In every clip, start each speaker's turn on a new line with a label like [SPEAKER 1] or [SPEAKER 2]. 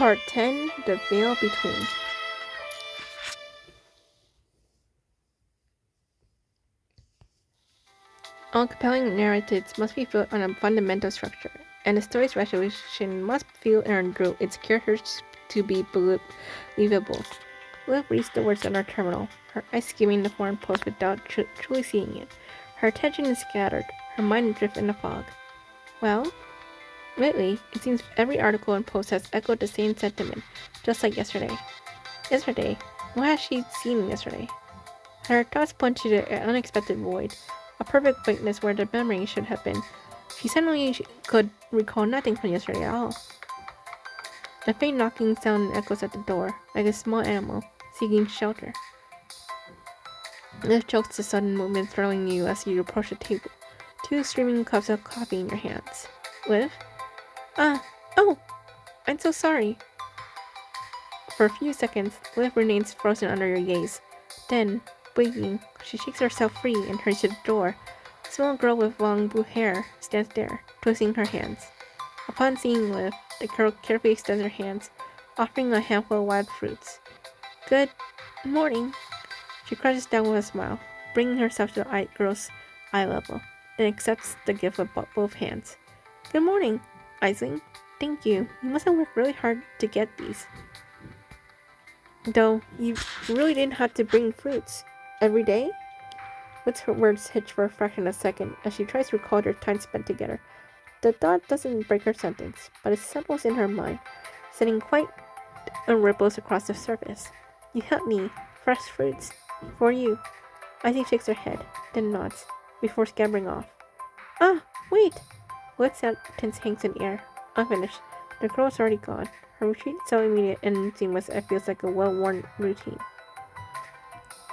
[SPEAKER 1] Part 10, The Veil Between. All compelling narratives must be built on a fundamental structure, and the story's resolution must feel and drew its characters to be believable. Liv reads the words on her terminal, her eyes skimming the foreign post without truly seeing it. Her attention is scattered, her mind adrift in the fog. Well? Lately, it seems every article and post has echoed the same sentiment, just like yesterday. Yesterday? What had she seen yesterday? Her thoughts pointed to an unexpected void, a perfect blankness where the memory should have been. She suddenly could recall nothing from yesterday at all. A faint knocking sound echoes at the door, like a small animal seeking shelter. This chokes the sudden movement thrilling you as you approach the table, two streaming cups of coffee in your hands. Liv? Oh! I'm so sorry. For a few seconds, Liv remains frozen under your gaze. Then, blinking, she shakes herself free and hurries to the door. A small girl with long blue hair stands there, twisting her hands. Upon seeing Liv, the girl carefully extends her hands, offering a handful of wild fruits. Good morning. She crouches down with a smile, bringing herself to the girl's eye level, then accepts the gift with both hands. Good morning, Aisling. Thank you. You must have worked really hard to get these. Though, you really didn't have to bring fruits. Every day? With her words hitched for a fraction of a second as she tries to recall their time spent together. The thought doesn't break her sentence, but it settles in her mind, sending quite ripples across the surface. You helped me. Fresh fruits. For you. Ivy shakes her head, then nods, before scampering off. Ah, wait! What sentence hangs in air, unfinished. The girl is already gone. Her retreat so immediate and seamless it feels like a well-worn routine.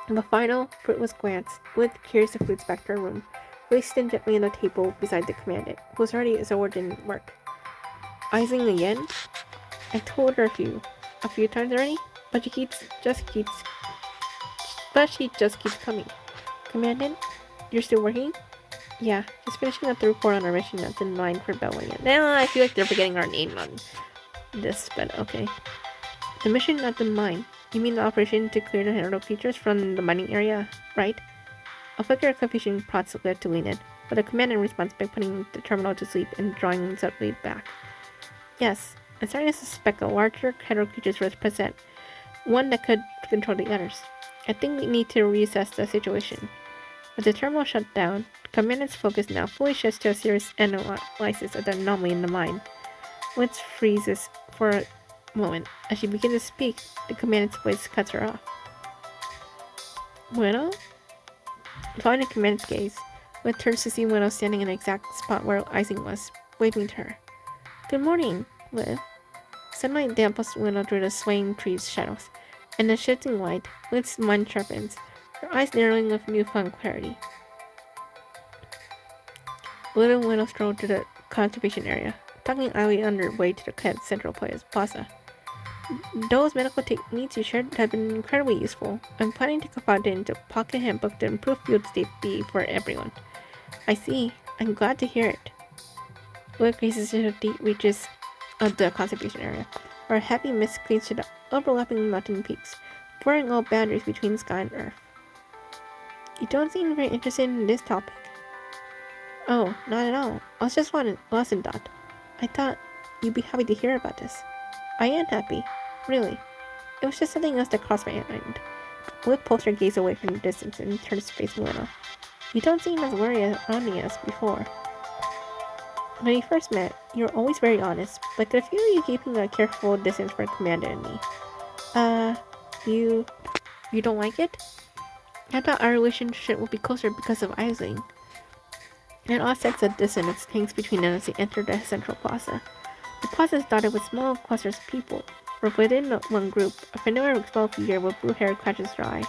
[SPEAKER 1] The final, fruitless glance, Liv carries the fruits back to her room, placed them gently on the table beside the commandant, who was already absorbed in work. Aisling again? I told her a few times already, but she just keeps coming. Commandant, you're still working? Yeah, just finishing up the report on our mission at the mine for Babylonia. Now I feel like they're forgetting our name on this, but okay. The mission at the mine. You mean the operation to clear the hero creatures from the mining area, right? A flicker of confusion prompts Liv to lean in, but the commandant responds by putting the terminal to sleep and drawing suddenly back. Yes, I'm starting to suspect a larger hero creatures was present, one that could control the others. I think we need to reassess the situation. With the terminal shut down, the commandant's focus now fully shifts to a serious analysis of the anomaly in the mine. Liv freezes for a moment. As she begins to speak, the commandant's voice cuts her off. Bueno? Following the commandant's gaze, Liv turns to see Bueno standing in the exact spot where Aisling was, waving to her. Good morning, Liv. Sunlight dampens Bueno through the swaying trees' shadows. In the shifting light, Liv's mind sharpens, her eyes narrowing with newfound clarity. Liv and Bueno stroll to the conservation area, talking idly on their way to the central plaza. Those medical techniques you shared have been incredibly useful. I'm planning to compile it into a pocket handbook to improve field safety for everyone. I see. I'm glad to hear it. Liv graces to the deep reaches of the conservation area, where a heavy mist clings to the overlapping mountain peaks, blurring all boundaries between sky and earth. You don't seem very interested in this topic. Oh, not at all. I was just lost in thought. I thought you'd be happy to hear about this. I am happy. Really. It was just something else that crossed my mind. Liv pulls her gaze away from the distance and turns to face Bueno. You don't seem as worried as before. When we first met, you were always very honest, but I could feel you keeping a careful distance from Commander and me. You don't like it? I thought our relationship would be closer because of Aisling. An odd sense of dissonance hangs between them as they enter the central plaza. The plaza is dotted with small clusters of people, where within one group, a familiar small figure with blue hair catches their eyes.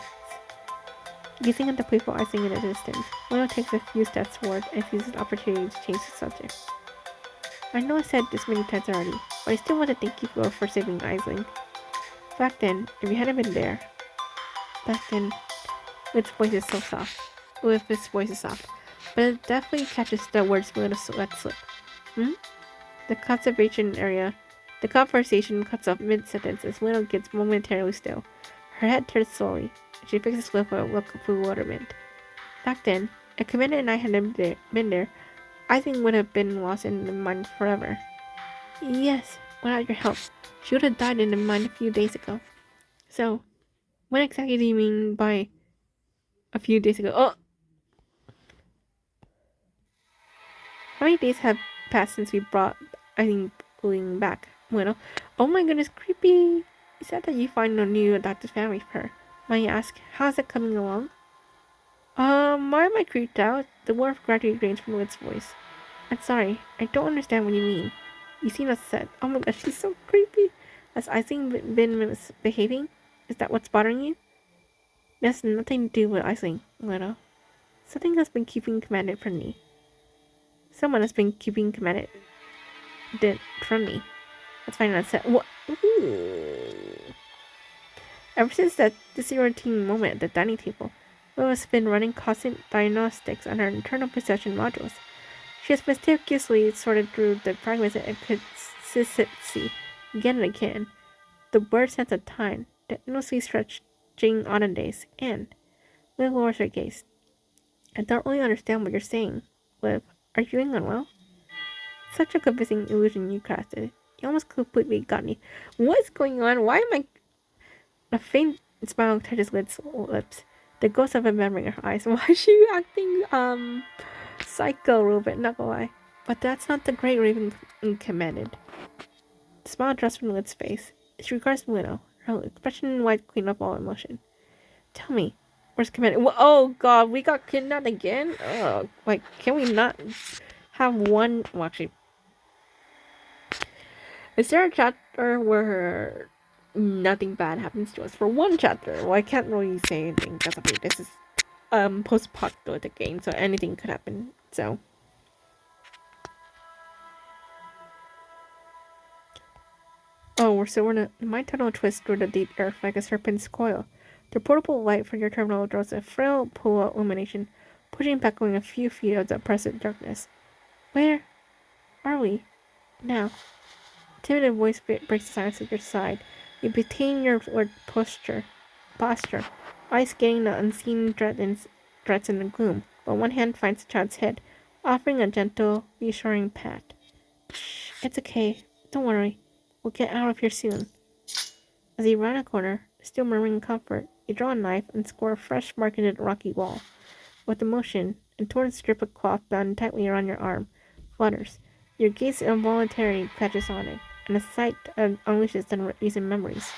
[SPEAKER 1] Gazing at the playful Aisling in the distance, Bueno takes a few steps forward and seizes the opportunity to change the subject. I know I said this many times already, but I still want to thank you for saving Aisling. Back then, if you hadn't been there... Liv's voice is soft, but it definitely catches the words Bueno let slip. The conservation area The conversation cuts off mid-sentence as Widow gets momentarily still. Her head turns slowly. She fixes with a look of bewilderment. Back then, if Commander and I had been there, I think would have been lost in the mine forever. Yes, without your help. She would have died in the mine a few days ago. So, what exactly do you mean by a few days ago? Oh! How many days have passed since we brought Eileen back? Bueno. Oh my goodness, creepy! You said that you find a new adopted family for her. Might I ask, how's it coming along? Why am I creeped out? The warmth gradually drains from Lid's voice. I'm sorry, I don't understand what you mean. You seem upset. Oh my gosh, she's so creepy. Has Eileen been misbehaving? Is that what's bothering you? It has nothing to do with Eileen, Widow. Something has been keeping commandant from me. Someone has been keeping commandant from me. That's fine. That's it. What? Ever since that disorienting moment at the dining table, Will has been running constant diagnostics on her internal perception modules. She has meticulously sorted through the fragments and consistency again and again. The word sense of time, the endlessly stretching autumn days, and Liv lowers her gaze. I don't really understand what you're saying, Liv. Are you doing unwell? Such a convincing illusion you crafted. You almost completely got me. What's going on? Why am I... A faint smile touches Lid's lips. The ghost of a memory in her eyes. Why is she acting, psycho a little bit? Not gonna lie. But that's not the great Raven commanded. The smile drops from Lid's face. She regards the widow. Her expression wiped clean up all emotion. Tell me, where's commanded? Oh god, we got kidnapped again? Oh, like, can we not have one... Well, actually... Is there a chapter where nothing bad happens to us? For one chapter, well, I can't really say anything because I mean, this is post-apocalyptic game, so anything could happen. So, we're in a my tunnel twists through the deep earth like a serpent's coil. The portable light from your terminal draws a frail pool of illumination, pushing back only a few feet of the oppressive darkness. Where are we now? Timid voice breaks the silence at your side. You retain your posture, eyes scanning the unseen threats in the gloom, but one hand finds the child's head, offering a gentle, reassuring pat. Shh, it's okay. Don't worry. We'll get out of here soon. As you round a corner, still murmuring comfort, you draw a knife and score a fresh mark into the rocky wall. With emotion, a torn strip of cloth bound tightly around your arm flutters. Your gaze involuntarily catches on it, and the sight unleashes the recent memories.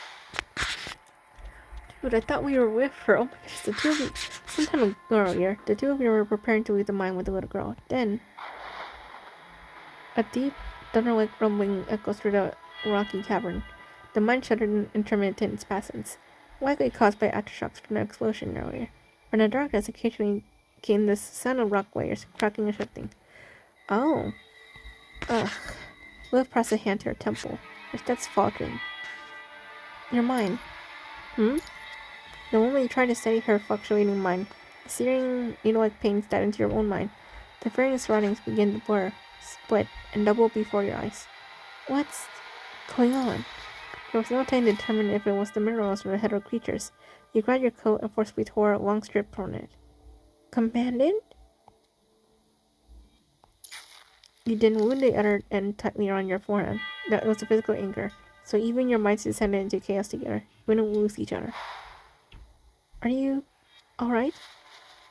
[SPEAKER 1] Dude, I thought we were with her. Oh my gosh, the two of you. Sometime earlier, the two of you were preparing to leave the mine with the little girl. Then, a deep, thunder-like rumbling echoes through the rocky cavern. The mine shuddered in intermittent spasms, likely caused by aftershocks from the explosion earlier. From the darkness, occasionally came the sound of rock layers cracking and shifting. Oh. Ugh. Liv pressed a hand to her temple, her steps faltering. You're mine. Hmm? The moment you try to steady her fluctuating mind, a searing, needle-like pain stabbed into your own mind. The varying surroundings begin to blur, split, and double before your eyes. What's going on? There was no time to determine if it was the minerals or the head of creatures. You grabbed your coat and forcefully tore a long strip from it. Commandant? You then wound the other end tightly around your forehead. That was a physical anger, so even your minds descended into chaos together. We didn't lose each other. Are you alright?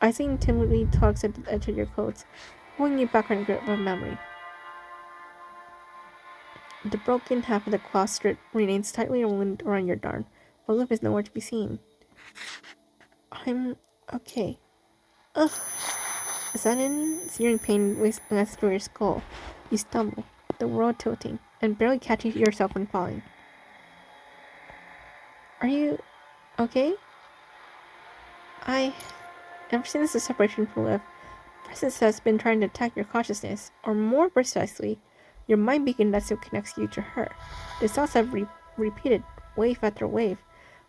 [SPEAKER 1] Eileen timidly tugs at the edge of your coats, pulling you back from the grip of memory. The broken half of the cloth strip remains tightly wound around your arm, but Liv is nowhere to be seen. I'm okay. Ugh. A sudden, searing pain whisks through your skull. You stumble, the world tilting, and barely catching yourself from falling. Are you okay? Ever since the separation from Liv, Presence has been trying to attack your consciousness, or more precisely, your mind beacon that still connects you to her. The thoughts have repeated, wave after wave,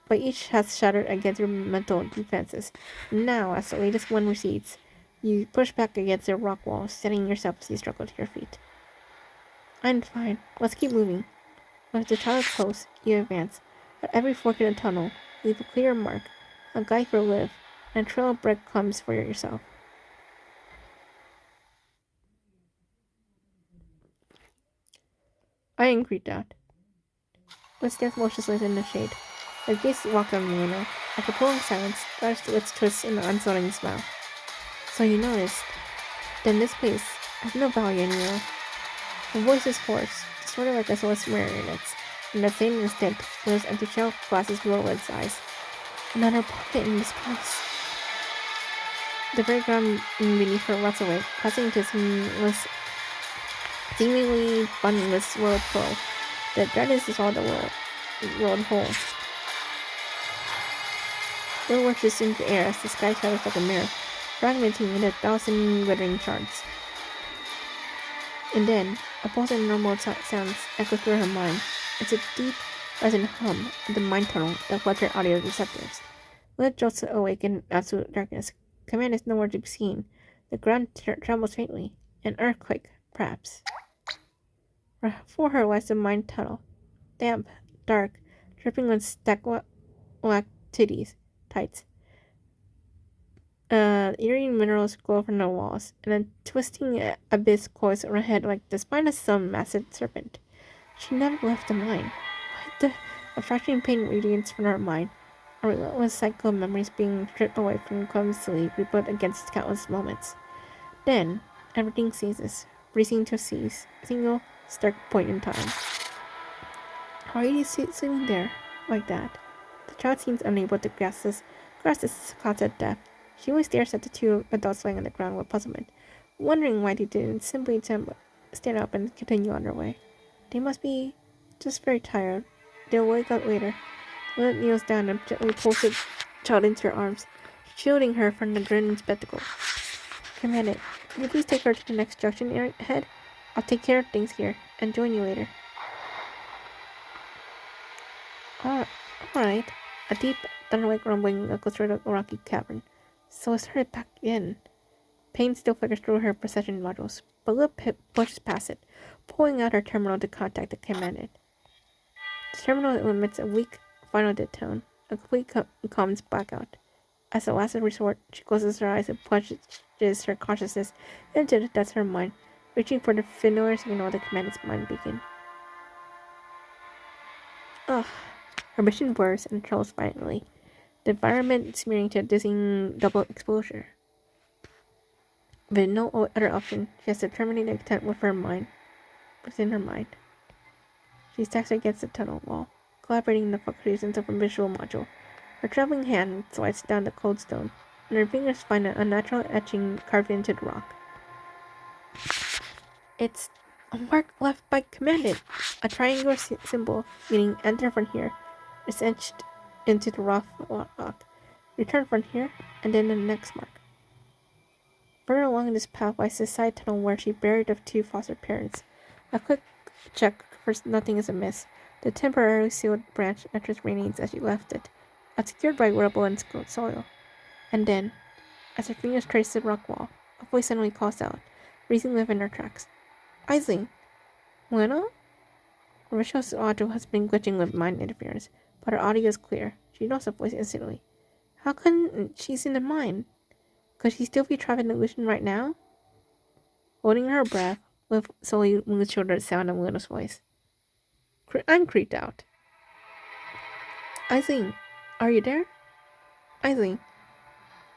[SPEAKER 1] but each has shattered against your mental defenses. Now, as the latest one recedes, you push back against the rock wall, steadying yourself as you struggle to your feet. I'm fine. Let's keep moving. With the child close, you advance. At every fork in the tunnel, leave a clear mark, a guide for live, and a trail of breadcrumbs for yourself. I agreed that. Let's dance motionless in the shade. Her gaze walked on Luna. After pulling silence, Gar's lips twist in an unsettling smile. So you noticed. Then this place has no value anymore. Her voice is hoarse, distorted like a soulless marionette's. In that same instant, Luna's empty shell glasses roll its eyes. Another puppet in this place. The very ground beneath her rots away, passing into seemingly bottomless world flow. The darkness is all the world whole. Will rushes into the air as the sky shatters like a mirror, fragmenting into 1,000 glittering shards. And then, a pulse of normal sounds echo through her mind. It's a deep, resonant hum of the mind tunnel that floods her audio receptors. Will jolts awake in absolute darkness. Command is nowhere to be seen. The ground trembles faintly. An earthquake, perhaps. For her lies the mind tunnel. Damp, dark, dripping with stalactites. Eerie minerals glow from the walls, and a twisting abyss coils her head like the spine of some massive serpent. She never left the mine. A fracturing pain radiates from her mind, a relentless cycle of memories being stripped away from clumsily rebuilt against countless moments. Then, everything ceases, freezing to cease, a single stark point in time. Why are you sleeping there, like that? The child seems unable to grasp this concept of death. She only stares at the two adults lying on the ground with puzzlement, wondering why they didn't simply stand up and continue on their way. They must be just very tired. They'll wake up later. Lilith kneels down and gently pulls the child into her arms, shielding her from the grinning spectacle. Commandant, can you please take her to the next junction ahead? I'll take care of things here and join you later. Alright. A deep, thunder-like rumbling echoes through the rocky cavern. So it started back in. Pain still flickers through her precision modules, but Lip pushes past it, pulling out her terminal to contact the commandant. The terminal emits a weak, final dead tone, a complete comms blackout. As a last resort, she closes her eyes and plunges her consciousness into the depths of her mind, reaching for the familiar signal of the commandant's mind beacon. Ugh. Her mission blurs and trembles violently, the environment smearing to a dizzying double exposure. With no other option, she has to terminate the intent within her mind. She stacks against the tunnel wall, collaborating the fluctuations of her visual module. Her trembling hand slides down the cold stone, and her fingers find an unnatural etching carved into the rock. It's a mark left by commandant, a triangular symbol meaning enter from here, is etched into the rough rock. Return from here, and then the next mark. Further along this path lies the side tunnel where she buried the two foster parents. A quick check confirms nothing is amiss. The temporarily sealed branch entrance remains as she left it, obscured by rubble and soil. And then, as her fingers trace the rock wall, a voice suddenly calls out, raising Liv in her tracks. Aisling! Lena? Rachel's audio has been glitching with mind interference, but her audio is clear. She knows the voice instantly. How come she's in the mine? Could she still be trapped in the illusion right now? Holding her breath, Liv slowly moves toward the sound of Luna's voice. I'm creeped out. Aisling, are you there? Aisling.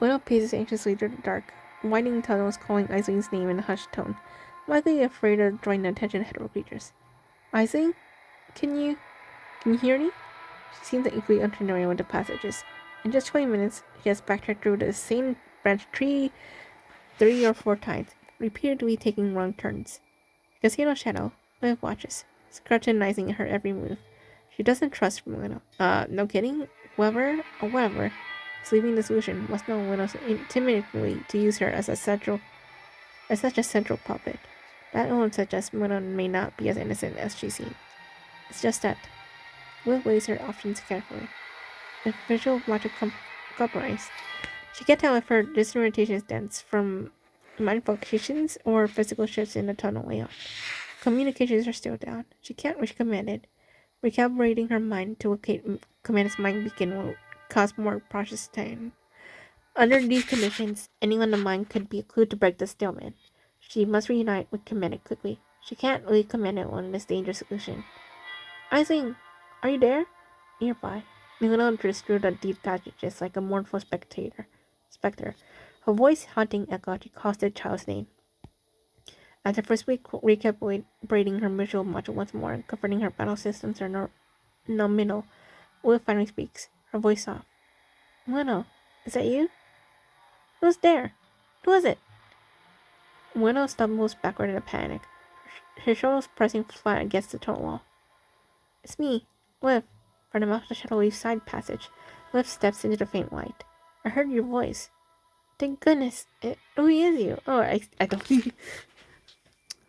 [SPEAKER 1] Luna paces anxiously through the dark, winding tunnels calling Aisling's name in a hushed tone, likely afraid of drawing the attention of hetero creatures. Aisling? Can you hear me? She seems equally unfamiliar with the passages. In just 20 minutes, she has backtracked through the same branch 3 or 4 times, repeatedly taking wrong turns. Casino Shadow, Liv watches, scrutinizing her every move. She doesn't trust Luna. No kidding? Whoever or whatever is leaving the solution must know Luna's intimately to use her as such a central puppet. That alone suggests Luna may not be as innocent as she seems. It's just that Will weighs her options carefully. The visual logic compromise. She can't tell if her disorientation stems from mind fluctuations or physical shifts in the tunnel layout. Communications are still down. She can't reach commandant, Recalibrating her mind to locate Commandant's mind beacon will cause more process time. Under these conditions, anyone on the mind could be a clue to break the stalemate. She must reunite with Commandant quickly. She can't leave Commandant on this dangerous solution. Aisling, are you there? Nearby, Milena drifts through the deep passages like a mournful spectre. Her voice haunting echo to calls the child's name. After first week recalibrating her visual module once more and confronting her battle systems are nominal, Will finally speaks, her voice soft. Milena, is that you? Who's there? Who is it? Milena stumbles backward in a panic, her shoulders pressing flat against the tunnel wall. It's me, Liv. From the mouth of the shadowy side passage, Liv steps into the faint light. I heard your voice. Thank goodness. Who is you? Oh, I don't.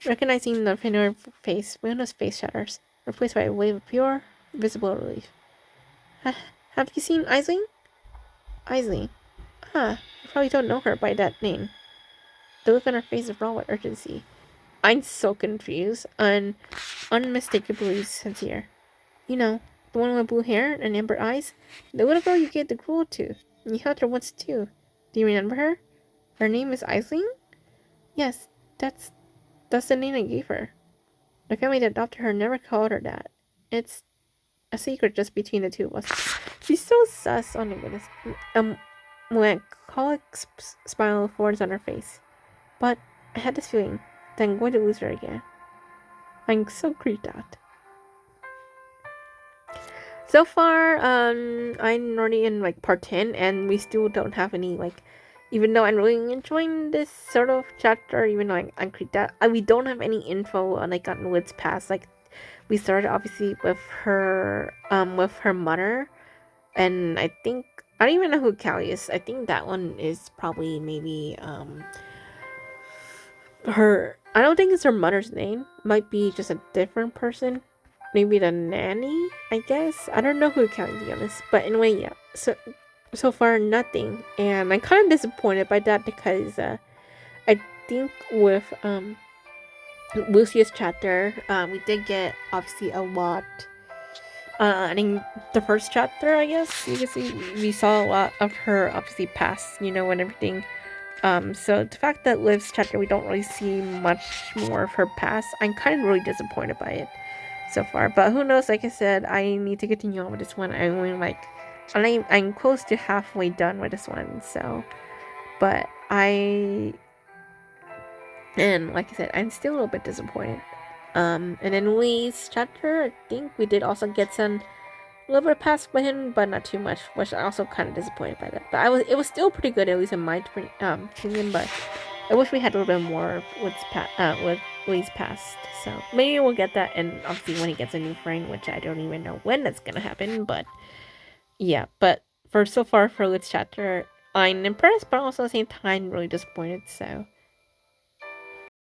[SPEAKER 1] Recognizing the familiar face, Leona's face shatters, replaced by a wave of pure, visible relief. Have you seen Aisling? Aisling. Ah, you probably don't know her by that name. The look on her face is raw with urgency. I'm so confused and unmistakably sincere. You know, the one with blue hair and amber eyes? The little girl you gave the gruel to. You helped her once too. Do you remember her? Her name is Aisling? Yes, that's the name I gave her. The family that adopted her never called her that. It's a secret just between the two of us. She's so sus. Oh my goodness. Melancholic smile forms on her face. But I had this feeling that I'm going to lose her again. I'm so creeped out. So far, I'm already in like part 10, and we still don't have any like. Even though I'm really enjoying this sort of chapter, even though I'm creeped out, we don't have any info on like on Lid's past. Like, we started obviously with her mother, and I think I don't even know who Callie is. I think that one is probably maybe her. I don't think it's her mother's name. Might be just a different person. Maybe the nanny, I guess. I don't know who Callie, to be honest. But anyway, yeah. So far nothing, and I'm kind of disappointed by that because I think with Lucia's chapter, we did get obviously a lot. I think the first chapter, I guess you can see, we saw a lot of her obviously past, and everything. So the fact that Liv's chapter we don't really see much more of her past, I'm kind of really disappointed by it so far. But who knows? Like I said, I need to continue on with this one. I'm close to halfway done with this one. So, but like I said, I'm still a little bit disappointed. And then Lee's chapter, I think we did also get some a little bit past by him, but not too much, which I also kind of disappointed by that. But it was still pretty good, at least in my opinion. But I wish we had a little bit more with Lee's past. So maybe we'll get that, and obviously when he gets a new friend, which I don't even know when that's gonna happen. But yeah, but so far for Lee's chapter, I'm impressed, but also at the same time really disappointed. So